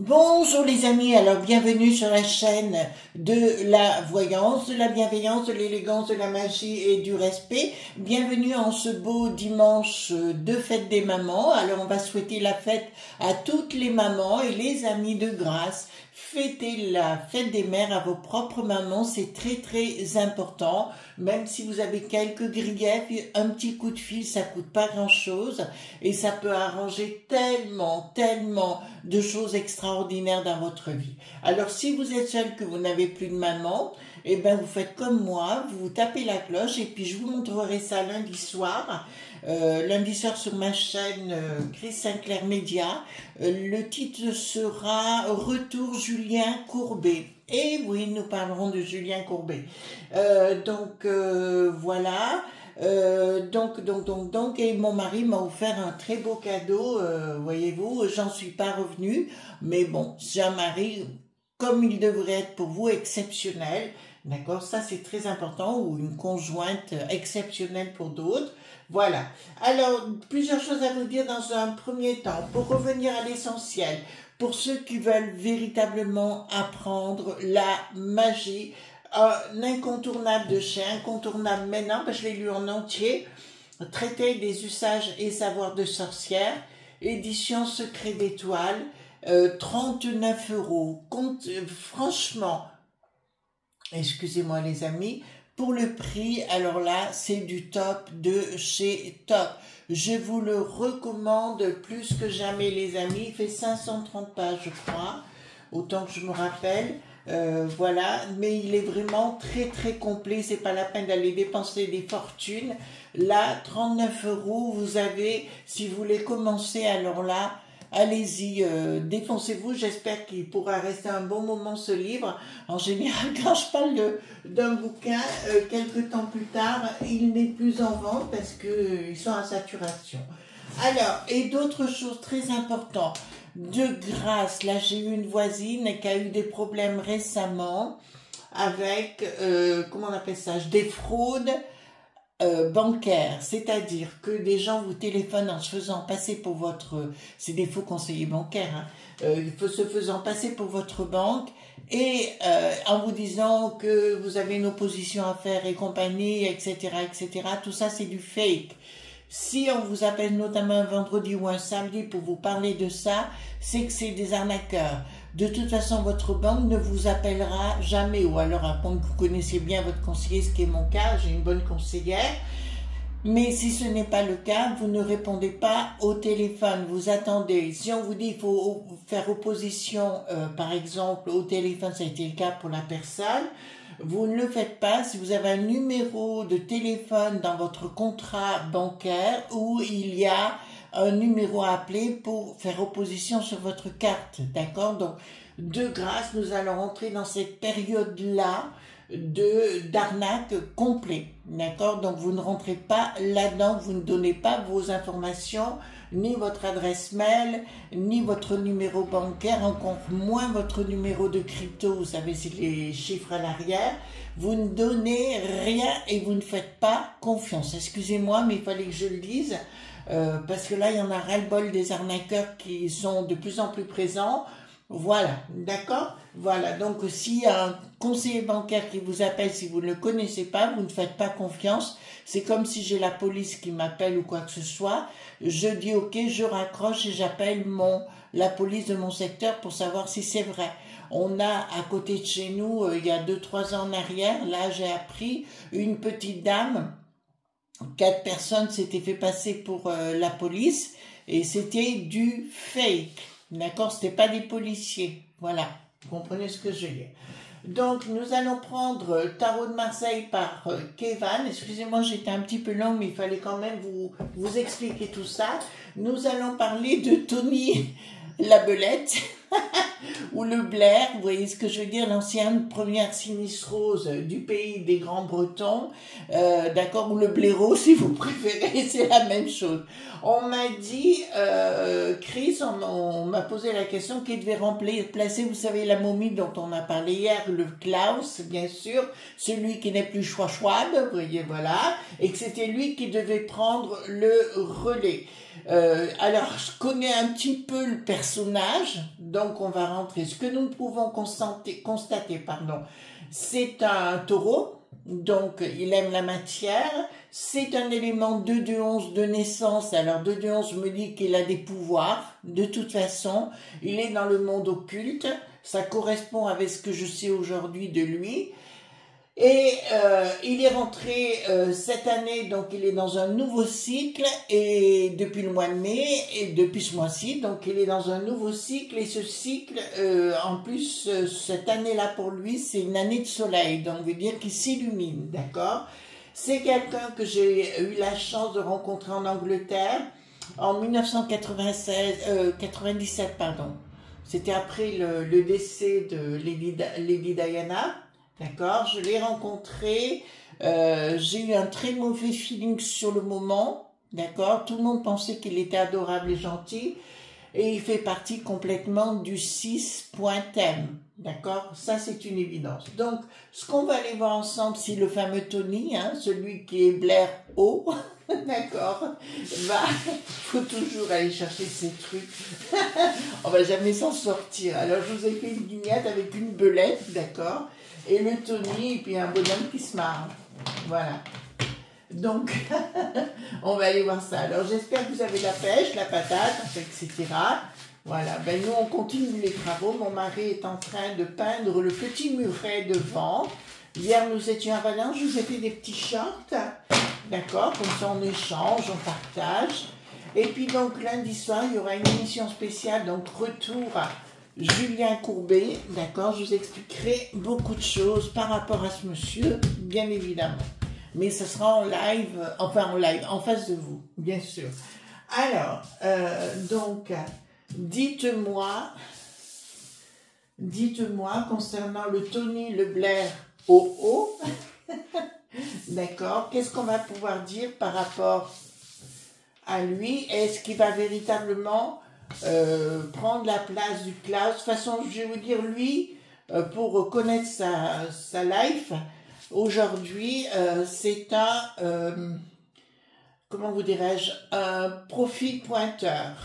Bonjour les amis, alors bienvenue sur la chaîne de la voyance, de la bienveillance, de l'élégance, de la magie et du respect. Bienvenue en ce beau dimanche de fête des mamans. Alors on va souhaiter la fête à toutes les mamans et les amis de grâce. Fêtez la fête des mères à vos propres mamans, c'est très important. Même si vous avez quelques griefs, un petit coup de fil, ça coûte pas grand chose et ça peut arranger tellement de choses extraordinaires dans votre vie. Alors si vous êtes seul, que vous n'avez plus de maman, eh ben vous faites comme moi, vous tapez la cloche et puis je vous montrerai ça lundi soir sur ma chaîne Chris Sinclair Média. Le titre sera Retour Julien Courbet. Et oui, nous parlerons de Julien Courbet. Voilà. Et mon mari m'a offert un très beau cadeau, voyez-vous, j'en suis pas revenue, mais bon, c'est un mari comme il devrait être pour vous, exceptionnel, d'accord, ça c'est très important, ou une conjointe exceptionnelle pour d'autres. Voilà, alors plusieurs choses à vous dire dans un premier temps, pour revenir à l'essentiel, pour ceux qui veulent véritablement apprendre la magie, un incontournable de chez Incontournable maintenant, parce que je l'ai lu en entier, Traité des usages et savoirs de sorcière, édition Secret d'étoiles, 39 €. Franchement, excusez-moi les amis, pour le prix, alors là, c'est du top de chez top. Je vous le recommande plus que jamais les amis, il fait 530 pages je crois, autant que je me rappelle. Voilà, mais il est vraiment très complet, c'est pas la peine d'aller dépenser des fortunes. Là, 39 €, vous avez, si vous voulez commencer, alors là, allez-y, défoncez-vous, j'espère qu'il pourra rester un bon moment ce livre. En général, quand je parle d'un bouquin, quelques temps plus tard, il n'est plus en vente parce qu'ils sont à saturation. Alors, et d'autres choses très importantes. De grâce, là j'ai eu une voisine qui a eu des problèmes récemment avec, comment on appelle ça, des fraudes bancaires, c'est-à-dire que des gens vous téléphonent en se faisant passer pour votre, c'est des faux conseillers bancaires, se faisant passer pour votre banque et en vous disant que vous avez une opposition à faire et compagnie, etc., tout ça c'est du fake. Si on vous appelle notamment un vendredi ou un samedi pour vous parler de ça, c'est que c'est des arnaqueurs. De toute façon, votre banque ne vous appellera jamais, ou alors à point que vous connaissiez bien votre conseiller, ce qui est mon cas, j'ai une bonne conseillère. Mais si ce n'est pas le cas, vous ne répondez pas au téléphone, vous attendez. Si on vous dit qu'il faut faire opposition, par exemple, au téléphone, ça a été le cas pour la personne, vous ne le faites pas si vous avez un numéro de téléphone dans votre contrat bancaire où il y a un numéro à appeler pour faire opposition sur votre carte, d'accord? Donc, de grâce, nous allons rentrer dans cette période-là d'arnaque complet, d'accord? Donc, vous ne rentrez pas là-dedans, vous ne donnez pas vos informations, ni votre adresse mail, ni votre numéro bancaire, encore moins votre numéro de crypto, vous savez, c'est les chiffres à l'arrière. Vous ne donnez rien et vous ne faites pas confiance. Excusez-moi, mais il fallait que je le dise, parce que là, il y en a ras-le-bol des arnaqueurs qui sont de plus en plus présents. Voilà, d'accord? Voilà, donc s'il y a un conseiller bancaire qui vous appelle, si vous ne le connaissez pas, vous ne faites pas confiance. C'est comme si j'ai la police qui m'appelle ou quoi que ce soit. Je dis ok, je raccroche et j'appelle la police de mon secteur pour savoir si c'est vrai. On a à côté de chez nous, il y a 2-3 ans en arrière, là j'ai appris, une petite dame, 4 personnes s'étaient fait passer pour la police et c'était du fake. D'accord, c'était pas des policiers. Voilà, vous comprenez ce que je veux dire. Donc, nous allons prendre Tarot de Marseille par Kevin. Excusez-moi, j'étais un petit peu longue, mais il fallait quand même vous expliquer tout ça. Nous allons parler de Tony la Belette, ou le Blair, vous voyez ce que je veux dire, l'ancienne première sinistre rose du pays des Grands Bretons, d'accord, ou le blaireau si vous préférez, c'est la même chose. On m'a dit, Chris, on m'a posé la question qui devait remplacer, vous savez, la momie dont on a parlé hier, le Klaus, bien sûr, celui qui n'est plus Schwab, vous voyez, voilà, et que c'était lui qui devait prendre le relais. Alors, je connais un petit peu le personnage, donc on va rentrer. Ce que nous pouvons constater, c'est un taureau, donc il aime la matière. C'est un élément 2-2-11 de naissance. Alors 2-2-11 me dit qu'il a des pouvoirs. De toute façon, il est dans le monde occulte. Ça correspond avec ce que je sais aujourd'hui de lui. Et il est rentré cette année, donc il est dans un nouveau cycle, et depuis le mois de mai, et depuis ce mois-ci, donc il est dans un nouveau cycle, et ce cycle, en plus, cette année-là pour lui, c'est une année de soleil, donc veut dire qu'il s'illumine, d'accord? C'est quelqu'un que j'ai eu la chance de rencontrer en Angleterre, en 97, pardon. C'était après le décès de Lady Diana. D'accord, je l'ai rencontré, j'ai eu un très mauvais feeling sur le moment, d'accord, tout le monde pensait qu'il était adorable et gentil, et il fait partie complètement du 6.thème, d'accord, ça c'est une évidence. Donc, ce qu'on va aller voir ensemble, c'est le fameux Tony, hein, celui qui est Blair O, d'accord, faut toujours aller chercher ces trucs, on va jamais s'en sortir. Alors, je vous ai fait une guignette avec une belette, d'accord, et le Tony, et puis un bonhomme qui se marre. Voilà. Donc, on va aller voir ça. Alors, j'espère que vous avez la pêche, la patate, etc. Voilà. Ben, nous, on continue les travaux. Mon mari est en train de peindre le petit muret devant. Hier, nous étions à Valence. Je vous ai fait des petits shorts. D'accord? Comme ça, on échange, on partage. Et puis, donc, lundi soir, il y aura une émission spéciale. Donc, retour à Julien Courbet, d'accord, je vous expliquerai beaucoup de choses par rapport à ce monsieur, bien évidemment. Mais ce sera en live, en face de vous, bien sûr. Alors, donc, dites-moi, concernant le Tony le Blair OO, d'accord, qu'est-ce qu'on va pouvoir dire par rapport à lui? Est-ce qu'il va véritablement prendre la place du Klaus? De toute façon, je vais vous dire, lui, pour connaître sa life, aujourd'hui, c'est un, comment vous dirais-je, un profit pointeur.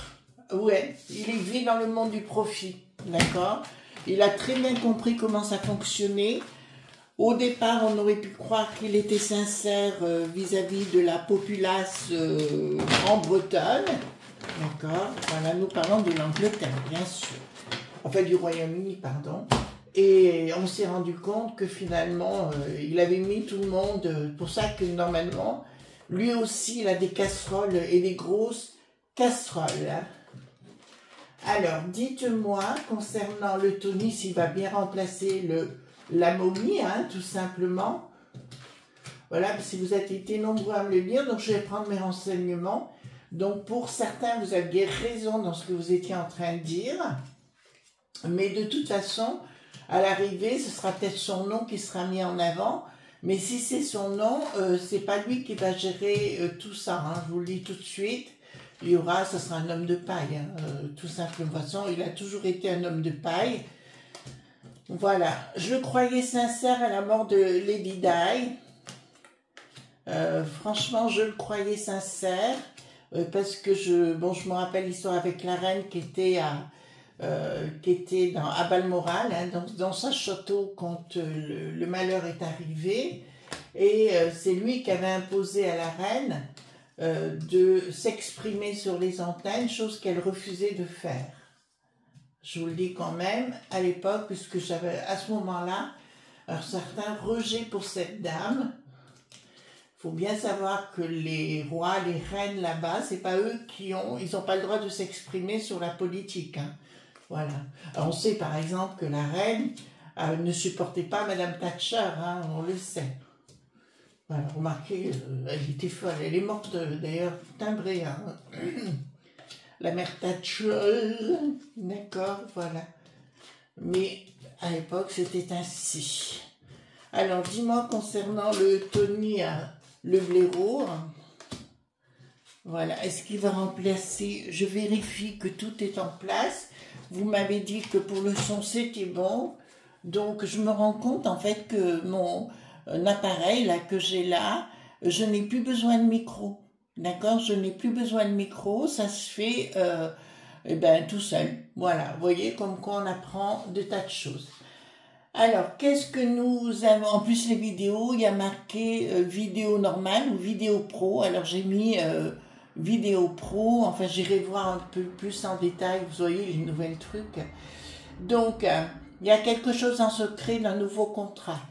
Ouais, il vit dans le monde du profit, d'accord? Il a très bien compris comment ça fonctionnait. Au départ, on aurait pu croire qu'il était sincère vis-à-vis de la populace en Bretagne. D'accord, voilà, nous parlons de l'Angleterre, bien sûr. Enfin, du Royaume-Uni, pardon. Et on s'est rendu compte que finalement, il avait mis tout le monde, pour ça que normalement, lui aussi, il a des casseroles et des grosses casseroles. Hein. Alors, dites-moi, concernant le Tony, s'il va bien remplacer la momie, hein, tout simplement. Voilà, si vous avez été nombreux à me le dire, donc je vais prendre mes renseignements. Donc, pour certains, vous aviez raison dans ce que vous étiez en train de dire. Mais de toute façon, à l'arrivée, ce sera peut-être son nom qui sera mis en avant. Mais si c'est son nom, c'est pas lui qui va gérer tout ça. Hein, je vous le dis tout de suite. Ce sera un homme de paille. Hein, tout simplement. De toute façon, il a toujours été un homme de paille. Voilà. Je le croyais sincère à la mort de Lady Di. Franchement, je le croyais sincère. Parce que je me rappelle l'histoire avec la reine qui était à Balmoral, hein, dans sa château quand le malheur est arrivé. Et c'est lui qui avait imposé à la reine de s'exprimer sur les antennes, chose qu'elle refusait de faire. Je vous le dis quand même, à l'époque, puisque j'avais à ce moment-là un certain rejet pour cette dame. Il faut bien savoir que les rois, les reines là-bas, c'est pas eux ils n'ont pas le droit de s'exprimer sur la politique. Hein. Voilà. Alors on sait par exemple que la reine ne supportait pas Madame Thatcher, hein, on le sait. Voilà, remarquez, elle était folle. Elle est morte d'ailleurs timbrée. Hein. La mère Thatcher, d'accord, voilà. Mais à l'époque, c'était ainsi. Alors, dis-moi concernant le Tony, le blaireau. Voilà, est-ce qu'il va remplacer? Je vérifie que tout est en place. Vous m'avez dit que pour le son, c'était bon. Donc, je me rends compte en fait que mon appareil là que j'ai là, je n'ai plus besoin de micro. D'accord? Je n'ai plus besoin de micro. Ça se fait eh ben, tout seul. Voilà, vous voyez comme quoi on apprend de tas de choses. Alors, qu'est-ce que nous avons? En plus, les vidéos, il y a marqué vidéo normale ou vidéo pro. Alors, j'ai mis vidéo pro. Enfin, j'irai voir un peu plus en détail. Vous voyez les nouvelles trucs. Donc, il y a quelque chose en secret d'un nouveau contrat.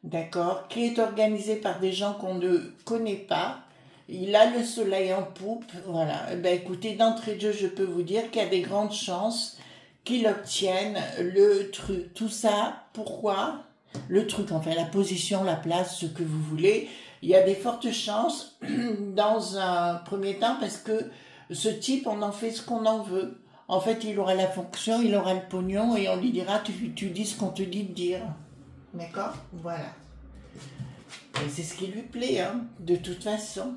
D'accord? Qui est organisé par des gens qu'on ne connaît pas. Il a le soleil en poupe. Voilà. Ben, écoutez, d'entrée de jeu, je peux vous dire qu'il y a des grandes chances qu'il obtienne le truc. Tout ça, pourquoi? Le truc, enfin, la position, la place, ce que vous voulez. Il y a des fortes chances dans un premier temps parce que ce type, on en fait ce qu'on en veut. En fait, il aura la fonction, il aura le pognon et on lui dira, tu dis ce qu'on te dit de dire. D'accord? Voilà. Et c'est ce qui lui plaît, hein, de toute façon.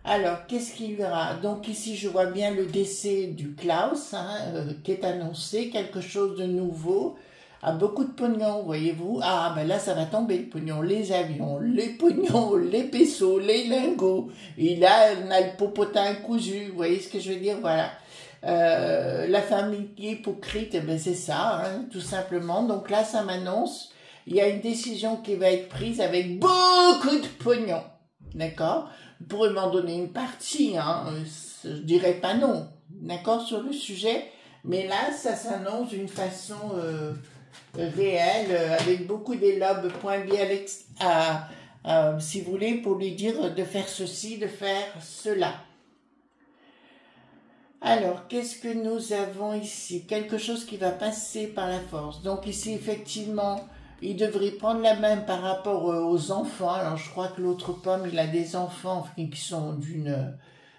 Alors, qu'est-ce qu'il y aura? Donc ici, je vois bien le décès du Klaus, hein, qui est annoncé, quelque chose de nouveau, à beaucoup de pognon, voyez-vous. Ah, ben là, ça va tomber, le pognon, les avions, les pognons, les pesos, les lingots. Et là, on a le popotin cousu, vous voyez ce que je veux dire? Voilà. La famille hypocrite, ben c'est ça, hein, tout simplement. Donc là, ça m'annonce, il y a une décision qui va être prise avec beaucoup de pognon, d'accord? Vous pourrez m'en donner une partie, hein, je dirais pas non, d'accord, sur le sujet, mais là, ça s'annonce d'une façon réelle, avec beaucoup d'élobes pointés si vous voulez, pour lui dire de faire ceci, de faire cela. Alors, qu'est-ce que nous avons ici? Quelque chose qui va passer par la force. Donc ici, effectivement, il devrait prendre la main par rapport aux enfants. Alors, je crois que l'autre pomme, il a des enfants qui sont d'une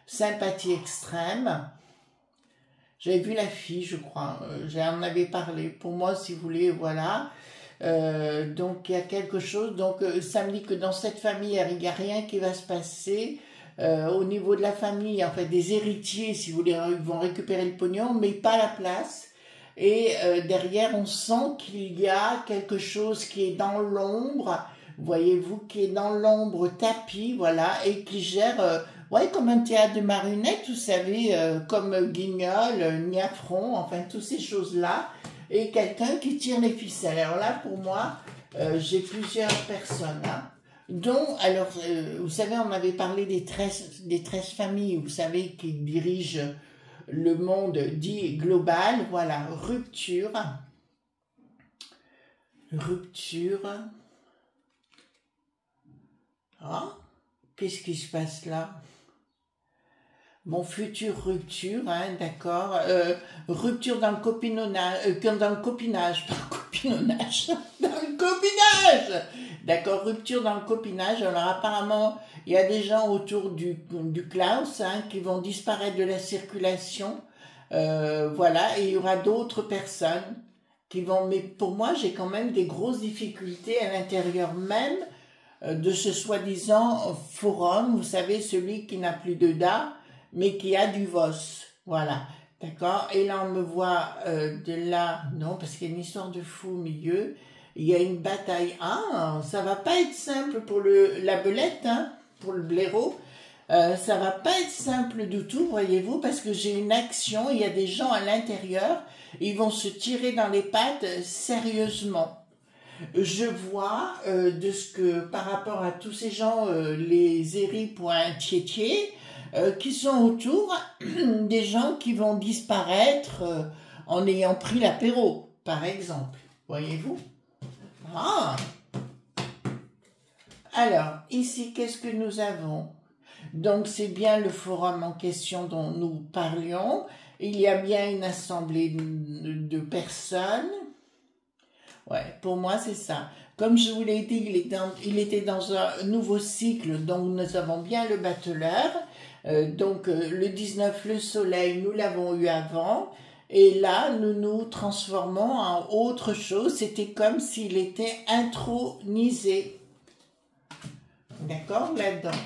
sympathie extrême. J'avais vu la fille, je crois. J'en avais parlé. Pour moi, si vous voulez, voilà. Donc, il y a quelque chose. Donc, ça me dit que dans cette famille, il n'y a rien qui va se passer. Au niveau de la famille, en fait, des héritiers, si vous voulez, ils vont récupérer le pognon, mais pas la place. Et derrière, on sent qu'il y a quelque chose qui est dans l'ombre, voyez-vous, qui est dans l'ombre tapis, voilà, et qui gère, ouais, comme un théâtre de marionnettes, vous savez, comme Guignol, Niafron, enfin, toutes ces choses-là, et quelqu'un qui tire les ficelles. Alors là, pour moi, j'ai plusieurs personnes, hein, dont, alors, vous savez, on avait parlé des 13 familles, vous savez, qui dirigent le monde dit global, voilà, rupture, ah, qu'est-ce qui se passe là? Bon, future rupture, hein, d'accord, rupture dans le copinage, dans le copinage, dans le copinage, d'accord, rupture dans le copinage. Alors apparemment, il y a des gens autour du Klaus, hein, qui vont disparaître de la circulation, voilà, et il y aura d'autres personnes qui vont, mais pour moi, j'ai quand même des grosses difficultés à l'intérieur même de ce soi-disant forum, vous savez, celui qui n'a plus de da, mais qui a du VOS, voilà, d'accord. Et là, on me voit de là, non, parce qu'il y a une histoire de fou au milieu, il y a une bataille, ah, ça va pas être simple pour la belette, hein, pour le blaireau, ça va pas être simple du tout, voyez-vous, parce que j'ai une action, il y a des gens à l'intérieur, ils vont se tirer dans les pattes sérieusement. Je vois de ce que, par rapport à tous ces gens, les éris.tiettier, qui sont autour des gens qui vont disparaître en ayant pris l'apéro, par exemple. Voyez-vous? Ah! Alors, ici, qu'est-ce que nous avons? Donc, c'est bien le forum en question dont nous parlions. Il y a bien une assemblée de personnes. Ouais, pour moi, c'est ça. Comme je vous l'ai dit, il était dans un nouveau cycle, donc nous avons bien le battleur. Le 19, le soleil, nous l'avons eu avant. Et là, nous nous transformons en autre chose. C'était comme s'il était intronisé. D'accord, là-dedans.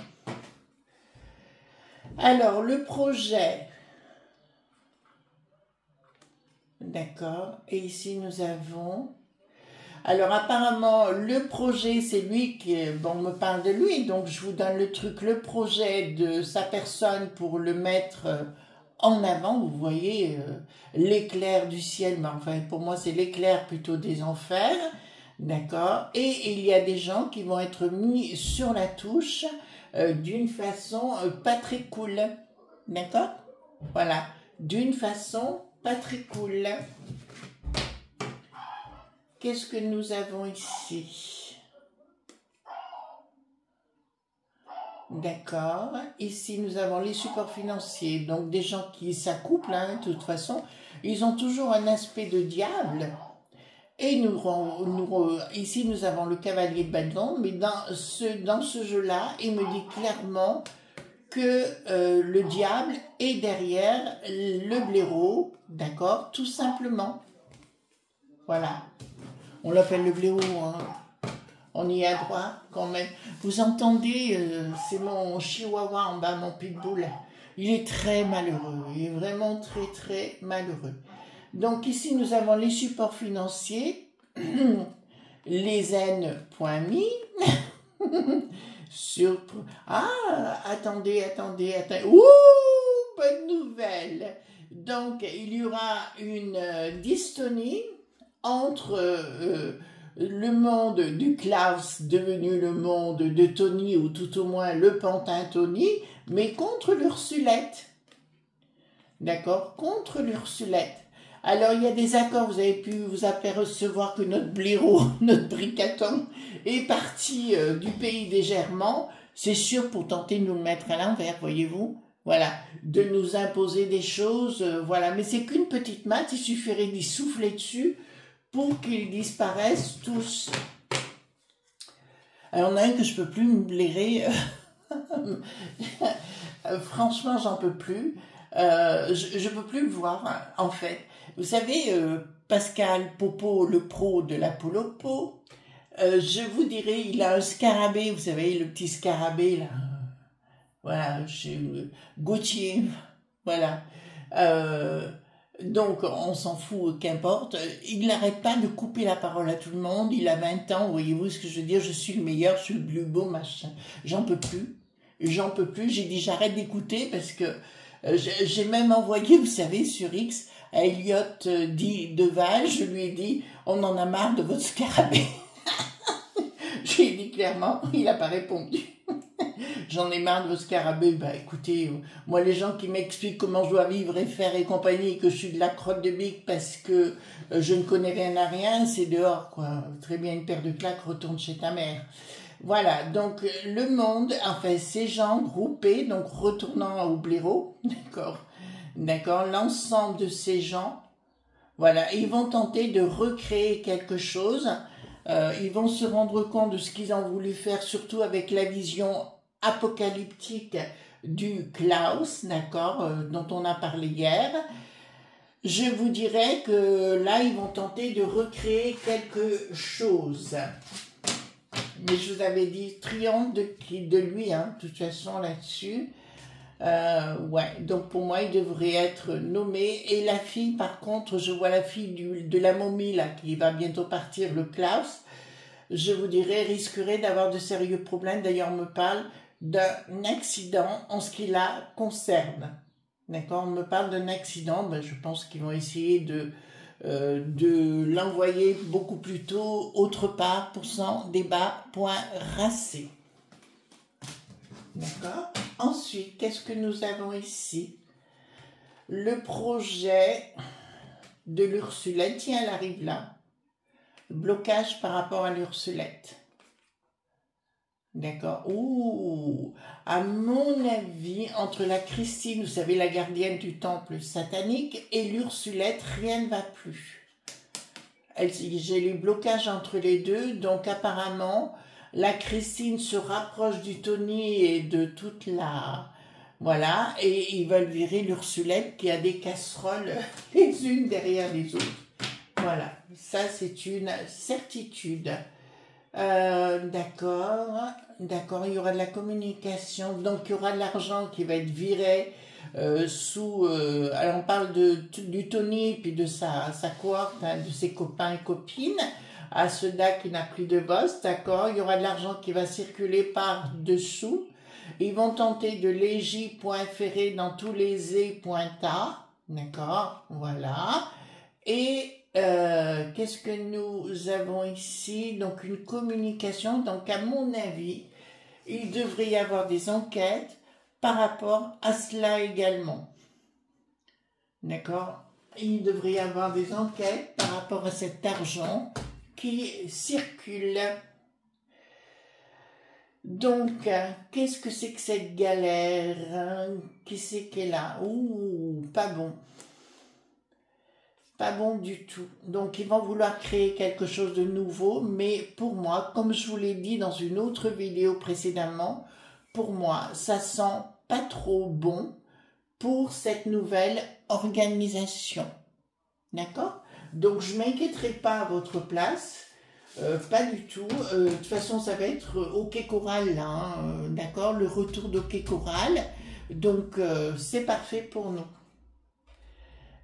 Alors, le projet. D'accord. Et ici, nous avons... Alors apparemment, le projet, c'est lui qui, bon, on me parle de lui, donc je vous donne le truc, le projet de sa personne pour le mettre en avant. Vous voyez l'éclair du ciel, mais enfin pour moi c'est l'éclair plutôt des enfers, d'accord. Et il y a des gens qui vont être mis sur la touche d'une façon pas très cool, d'accord. Voilà, d'une façon pas très cool. Qu'est-ce que nous avons ici? D'accord. Ici, nous avons les supports financiers. Donc, des gens qui s'accouplent, hein, de toute façon. Ils ont toujours un aspect de diable. Et ici, nous avons le cavalier de bâton. Mais dans ce jeu-là, il me dit clairement que le diable est derrière le blaireau. D'accord? Tout simplement. Voilà. On l'appelle le blaireau, hein. On y a droit quand même. Vous entendez, c'est mon chihuahua en bas, mon pitbull. Il est très malheureux, il est vraiment très très malheureux. Donc ici nous avons les supports financiers, les N.mi. Attendez. Ouh, bonne nouvelle. Donc il y aura une dystonie entre le monde du Klaus devenu le monde de Tony, ou tout au moins le pantin Tony, mais contre l'Ursulette. D'accord? Contre l'Ursulette. Alors, il y a des accords, vous avez pu vous apercevoir que notre blaireau, notre bricaton, est parti du pays des Germans, c'est sûr pour tenter de nous le mettre à l'envers, voyez-vous? Voilà, de nous imposer des choses, voilà. Mais c'est qu'une petite matte, il suffirait d'y souffler dessus pour qu'ils disparaissent tous. Alors, on a un que je peux plus me blairer. Franchement, j'en peux plus. Je peux plus le voir, hein, en fait. Vous savez, Pascal Popo, le pro de la Polopo, je vous dirais, il a un scarabée, vous savez, le petit scarabée, là. Voilà, chez Gauthier, voilà. Donc, on s'en fout, qu'importe. Il n'arrête pas de couper la parole à tout le monde. Il a 20 ans, voyez-vous ce que je veux dire? Je suis le meilleur, je suis le plus beau, machin. J'en peux plus. J'en peux plus. J'ai dit, j'arrête d'écouter parce que j'ai même envoyé, vous savez, sur X, à Elliot Deval, je lui ai dit, on en a marre de votre scarabée. Je lui ai dit clairement, il n'a pas répondu. J'en ai marre de votre scarabée. Bah écoutez, moi les gens qui m'expliquent comment je dois vivre et faire et compagnie, que je suis de la crotte de bique parce que je ne connais rien à rien, c'est dehors quoi. Très bien, une paire de claques, retourne chez ta mère. Voilà, donc le monde, enfin ces gens groupés, donc retournant au blaireau, d'accord, l'ensemble de ces gens, voilà, ils vont tenter de recréer quelque chose, ils vont se rendre compte de ce qu'ils ont voulu faire, surtout avec la vision apocalyptique du Klaus, d'accord, dont on a parlé hier. Je vous dirais que là, ils vont tenter de recréer quelque chose. Mais je vous avais dit triomphe de lui, hein, de toute façon, là-dessus. Ouais, donc pour moi, il devrait être nommé. Et la fille, par contre, je vois la fille de la momie, là, qui va bientôt partir, le Klaus, je vous dirais, risquerait d'avoir de sérieux problèmes. D'ailleurs, on me parle d'un accident en ce qui la concerne. D'accord? On me parle d'un accident, ben, je pense qu'ils vont essayer de l'envoyer beaucoup plus tôt autre part pour son débat racé. D'accord? Ensuite, qu'est-ce que nous avons ici? Le projet de l'Ursulette. Tiens, elle arrive là. Blocage par rapport à l'Ursulette. D'accord. Ouh, à mon avis, entre la Christine, vous savez, la gardienne du temple satanique, et l'Ursulette, rien ne va plus. j'ai les blocages entre les deux, donc apparemment, la Christine se rapproche du Tony et de toute la... Voilà, et ils veulent virer l'Ursulette qui a des casseroles les unes derrière les autres. Voilà, ça c'est une certitude. D'accord, d'accord, il y aura de la communication, donc il y aura de l'argent qui va être viré alors on parle du Tony puis de sa cohorte, hein, de ses copains et copines, à ceux-là qui n'a plus de boss, d'accord, il y aura de l'argent qui va circuler par dessous, ils vont tenter de légi.ferrer dans tous les e.ta, d'accord, voilà, et qu'est-ce que nous avons ici? Donc une communication. Donc à mon avis, il devrait y avoir des enquêtes par rapport à cela également. D'accord? Il devrait y avoir des enquêtes par rapport à cet argent qui circule. Donc, qu'est-ce que c'est que cette galère? Qui c'est qui est là? Ouh, pas bon. Pas bon du tout. Donc, ils vont vouloir créer quelque chose de nouveau, mais pour moi, comme je vous l'ai dit dans une autre vidéo précédemment, pour moi, ça sent pas trop bon pour cette nouvelle organisation. D'accord? Donc, je ne m'inquiéterai pas à votre place, pas du tout. De toute façon, ça va être OK Choral, là, hein, d'accord? Le retour d'OK Choral. Donc, c'est parfait pour nous.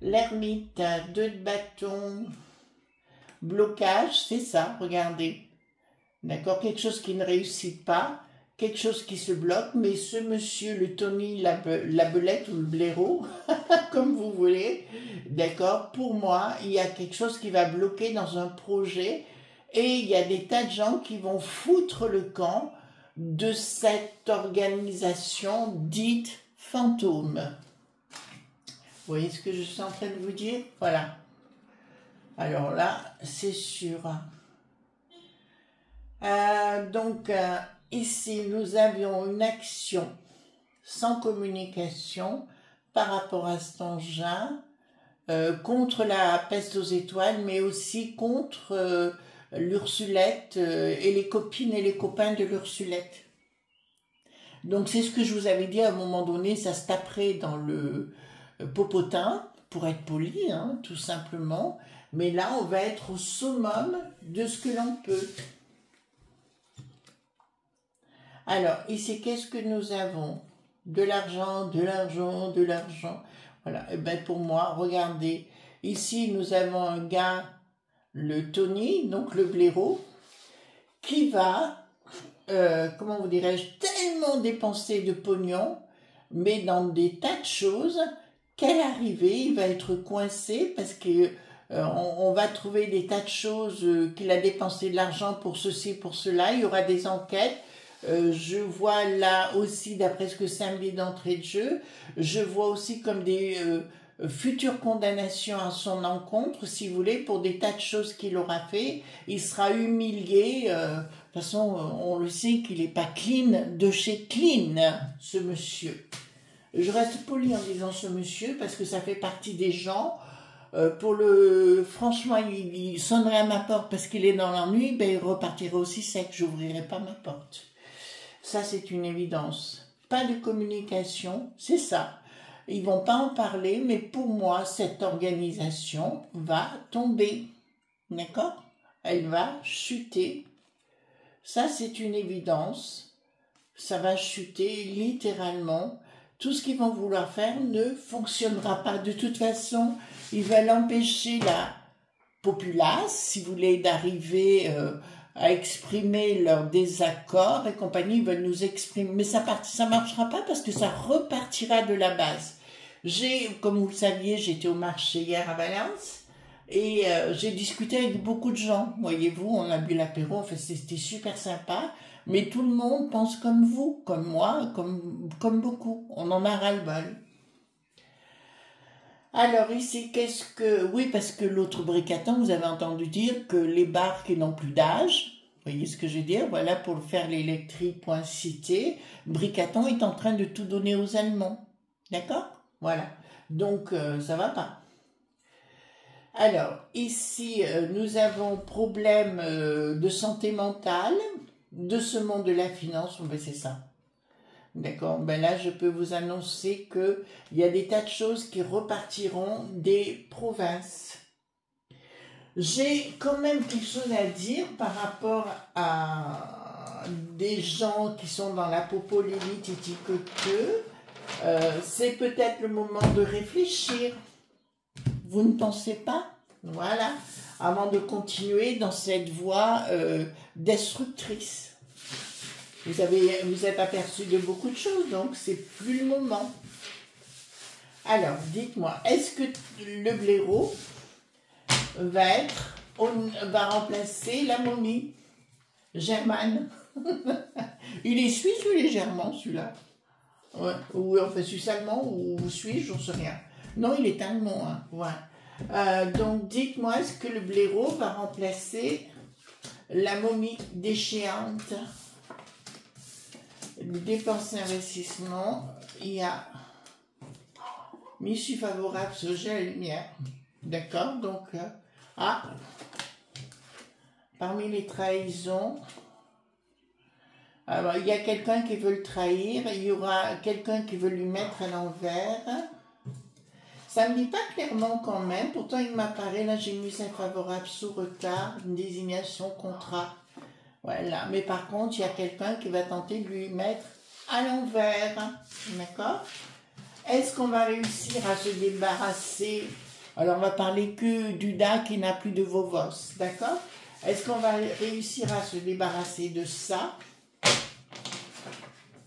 L'ermite, 2 de bâton, blocage, c'est ça, regardez. D'accord, quelque chose qui ne réussit pas, quelque chose qui se bloque, mais ce monsieur, le Tony, la belette ou le blaireau, comme vous voulez, d'accord, pour moi, il y a quelque chose qui va bloquer dans un projet et il y a des tas de gens qui vont foutre le camp de cette organisation dite fantôme. Vous voyez ce que je suis en train de vous dire? Voilà. Alors là, c'est sûr. Donc, ici, nous avions une action sans communication par rapport à cet engin, contre la peste aux étoiles, mais aussi contre l'Ursulette et les copines et les copains de l'Ursulette. Donc, c'est ce que je vous avais dit à un moment donné, ça se taperait dans le popotin, pour être poli, hein, tout simplement. Mais là, on va être au summum de ce que l'on peut. Alors, ici, qu'est-ce que nous avons? De l'argent, de l'argent, de l'argent. Voilà, et bien pour moi, regardez. Ici, nous avons un gars, le Tony, donc le blaireau, qui va, comment vous dirais-je, tellement dépenser de pognon, mais dans des tas de choses, qu'à l'arrivée, il va être coincé parce que on va trouver des tas de choses qu'il a dépensé de l'argent pour ceci, pour cela. Il y aura des enquêtes. Je vois là aussi, d'après ce que ça me dit d'entrée de jeu, je vois aussi comme des futures condamnations à son encontre, si vous voulez, pour des tas de choses qu'il aura fait. Il sera humilié. De toute façon, on le sait qu'il n'est pas clean de chez clean, ce monsieur. Je reste poli en disant ce monsieur parce que ça fait partie des gens. Franchement, il sonnerait à ma porte parce qu'il est dans l'ennui, ben il repartirait aussi sec. J'ouvrirai pas ma porte. Ça, c'est une évidence. Pas de communication, c'est ça. Ils vont pas en parler, mais pour moi, cette organisation va tomber. D'accord? Elle va chuter. Ça, c'est une évidence. Ça va chuter littéralement. Tout ce qu'ils vont vouloir faire ne fonctionnera pas. De toute façon, ils veulent empêcher la populace, si vous voulez, d'arriver à exprimer leur désaccord et compagnie. Ils veulent nous exprimer. Mais ça marchera pas parce que ça repartira de la base. Comme vous le saviez, j'étais au marché hier à Valence et j'ai discuté avec beaucoup de gens. Voyez-vous, on a bu l'apéro, enfin, c'était super sympa. Mais tout le monde pense comme vous, comme moi, comme beaucoup. On en a ras-le-bol. Alors ici, oui, parce que l'autre Bricaton, vous avez entendu dire que les barques n'ont plus d'âge. Vous voyez ce que je veux dire? Voilà, pour faire l'électrique.cité, Bricaton est en train de tout donner aux Allemands. D'accord? Voilà. Donc, ça va pas. Alors, ici, nous avons problème de santé mentale, de ce monde de la finance, ben c'est ça. D'accord, ben là, je peux vous annoncer qu'il y a des tas de choses qui repartiront des provinces. J'ai quand même quelque chose à dire par rapport à des gens qui sont dans la popolémie titiqueux. C'est peut-être le moment de réfléchir. Vous ne pensez pas? Voilà, avant de continuer dans cette voie destructrice. Vous êtes aperçu de beaucoup de choses, donc c'est plus le moment. Alors, dites-moi, est-ce que le blaireau va remplacer la momie germane? Il est suisse ou il est german, celui-là? Ouais. Ou enfin suisse-allemand ou suisse, j'en sais rien. Non, il est allemand, hein. Ouais. Donc, dites-moi, est-ce que le blaireau va remplacer la momie déchéante? Dépenses et investissements, il y a mission favorable sur la lumière. D'accord, donc, parmi les trahisons, alors il y a quelqu'un qui veut le trahir, il y aura quelqu'un qui veut lui mettre à l'envers. Ça ne me dit pas clairement quand même, pourtant il m'apparaît, là j'ai mis favorable sous retard, une désignation contrat. Voilà, mais par contre, il y a quelqu'un qui va tenter de lui mettre à l'envers. D'accord? Est-ce qu'on va réussir à se débarrasser? Alors, on va parler que du da qui n'a plus de Vovos. D'accord? Est-ce qu'on va réussir à se débarrasser de ça?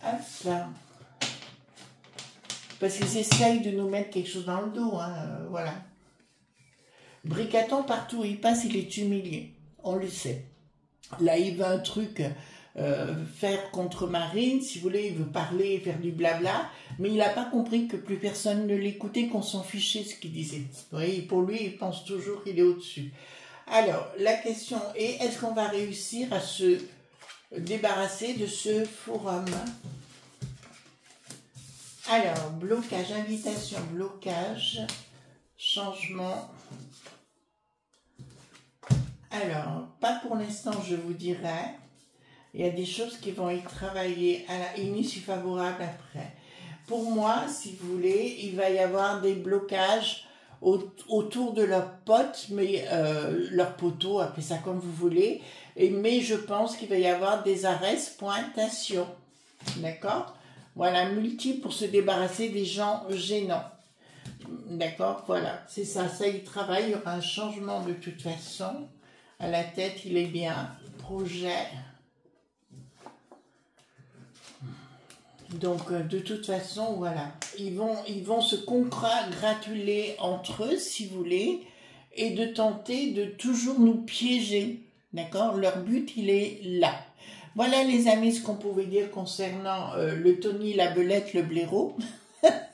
Hop. Parce qu'ils essayent de nous mettre quelque chose dans le dos. Hein, voilà. Bricaton, partout où il passe, il est humilié. On le sait. Là, il veut un truc faire contre Marine, si vous voulez, il veut parler, faire du blabla, mais il n'a pas compris que plus personne ne l'écoutait, qu'on s'en fichait ce qu'il disait. Vous voyez, pour lui, il pense toujours qu'il est au-dessus. Alors, la question est, est-ce qu'on va réussir à se débarrasser de ce forum? Alors, blocage, invitation, blocage, changement... Alors, pas pour l'instant, je vous dirais. Il y a des choses qui vont être travaillées à la issue favorable après. Pour moi, si vous voulez, il va y avoir des blocages autour de leurs potes, mais leurs poteaux, appelez ça comme vous voulez. Mais je pense qu'il va y avoir des arrêts pointations. D'accord? Voilà, multiples pour se débarrasser des gens gênants. D'accord? Voilà, c'est ça. Ça, il travaille. Il y aura un changement de toute façon. À la tête, il est bien projet. Donc, de toute façon, voilà. Ils vont se congratuler entre eux, si vous voulez, et de tenter de toujours nous piéger. D'accord? Leur but, il est là. Voilà, les amis, ce qu'on pouvait dire concernant le Tony, la Belette, le blaireau.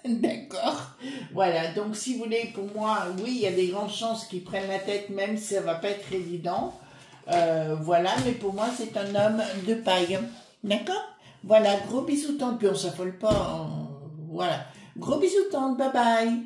D'accord. Voilà, donc si vous voulez, pour moi, oui, il y a des grandes chances qu'ils prennent la tête, même si ça va pas être évident. Voilà, mais pour moi, c'est un homme de paille. D'accord? Voilà, gros bisous tante, puis on s'affole pas. Voilà, gros bisous tante, bye bye.